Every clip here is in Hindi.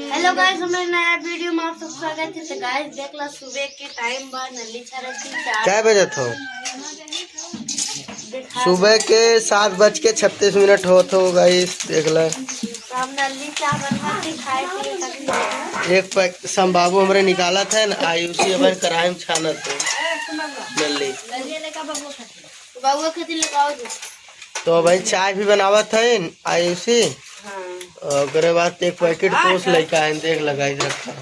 हेलो गाइस, हमारे नया वीडियो में आप सब स्वागत है। तो गाइस देख लो, सुबह के टाइम बाद नली छाड़ा क्या बजे थो? सुबह के 7:36 हो तो गाइस देख लो। हम नली चाय बनवा के खाए थे। एक पैक सम बाबू हमरे निकाला था ना, आयुषी अपन कराए में छाना थे नली। बाबू खातिर लगाओ दे। तो भाई चाय भी बनावत है आयुषी। और बाद एक पैकेट पोस लेके आए, देख लगा रखा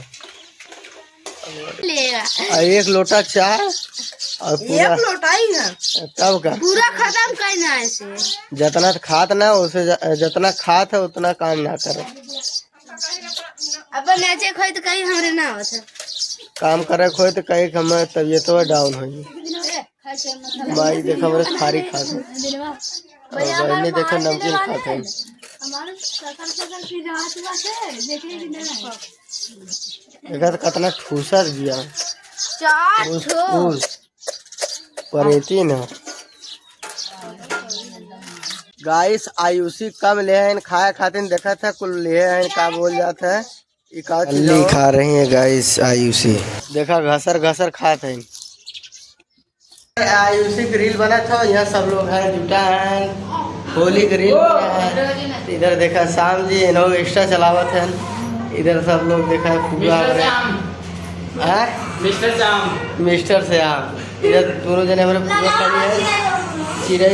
एक लोटा चाय और पूरा एक लोटा ही है तब का पूरा खत्म करना है इसे। जितना खात ना उसे जितना खात है उतना काम ना करे। अब नाचे खोई तो कहीं हमरे ना होता काम करे खोए तो कहीं हमारे तबीयत डाउन हो भाई। देखो हमारे खारी खाते और बहनी देखो नमकीन खाते हैं। देखा तो कितना ठूसर दिया परेती ना। गाइस आयुषी कम ले हैं खाए खातिर देखा था कुल ले हैं का बोल जाता है इकाली खा रही है गाइस आयुषी। देखा घसर घसर खाते हैं। आयुषी ग्रिल बना था, यहाँ सब लोग हैं जुटा हैं, होली ग्रिल है। इधर देखा शाम जी लोग एक्स्ट्रा चलावत हैं। इधर सब लोग देखा पूरा मिस्टर से आम इधर दोनों जने हमारे पूरा खड़ी है चिड़ै।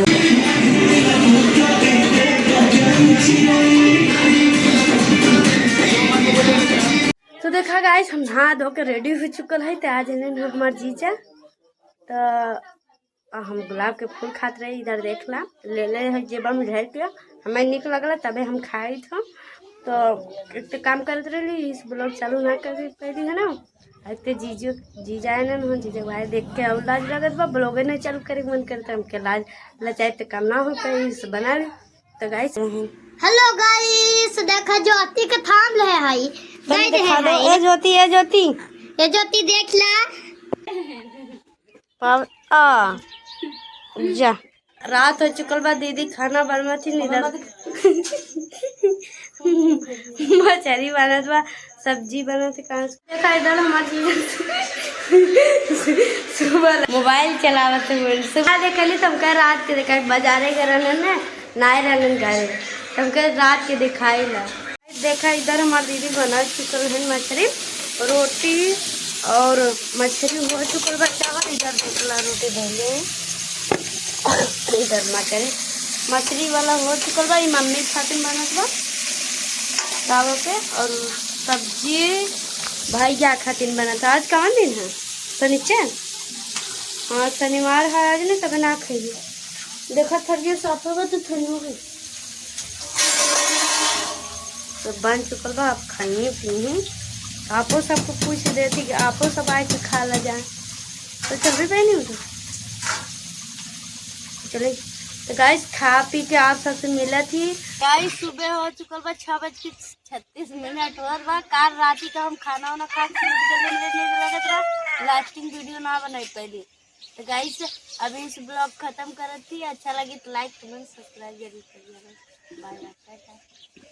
तो देखा गाइस, हम नहा धो के रेडी हो चुकल है। तो आज हमार जीजा तो हम गुलाब के फूल खाते रहे। इधर देख ला ले ले है जेबा में ढेर के हमें निक लगला तबे हम खाई थो। तो एक तो काम करते रही, इस ब्लॉग चालू ना कर पाई है ना। ऐसे जीजा है ना, जीजा भाई देख के और लाज लगत बा। ब्लॉग नहीं चालू करे मन करता हमके लाज लचाए तो काम ना हो पाई, इस बना ली। तो गाइस हेलो गाइस, देखा ज्योति के थाम ले है ए ज्योति ए ज्योति देख ला जा। रात हो चुकल बा, दीदी खाना बनवा थी इधर मछली बनत बा, सब्जी बनत है। कहाँ देखा इधर हमारी सुबह मोबाइल चलावत है। सुबह देखली तुमका रात के देखा बाजारे के रहन ना नाय रहन घरे तुमके रात के दिखाई ला। देखा इधर हमारी दीदी बना चुकल है मछली रोटी और मछली हो चुकल बा चावल। इधर देखला रोटी धोले इधर मछली वाला हो चुकल बा। मम्मी खातिर बनत बा चावल पे और सब्जी भैया खातिर बनत। आज कौन दिन है? शनिचर। हाँ शनिवार है आज नहीं तब ना खाइए। देखा थर्जी साफ होगा तो ठंड हो गई तो बन चुकल बा। आप खाइए पिए आपो सबको पूछ देती कि आपो सब आए के खा ला जाए तो चल भी पाए नहीं चले। तो गाइस खा पी के आप सबसे मिला थी। गाइस सुबह हो चुकल बा 6:36 और बा। कार राती का हम खाना वाना खा के लास्टिंग वीडियो ना बनाई पहले। तो गाइस अभी इस ब्लॉग खत्म करती। अच्छा लगी तो लाइक कमेंट सब्सक्राइब जरूर करिएगा। Bye bye.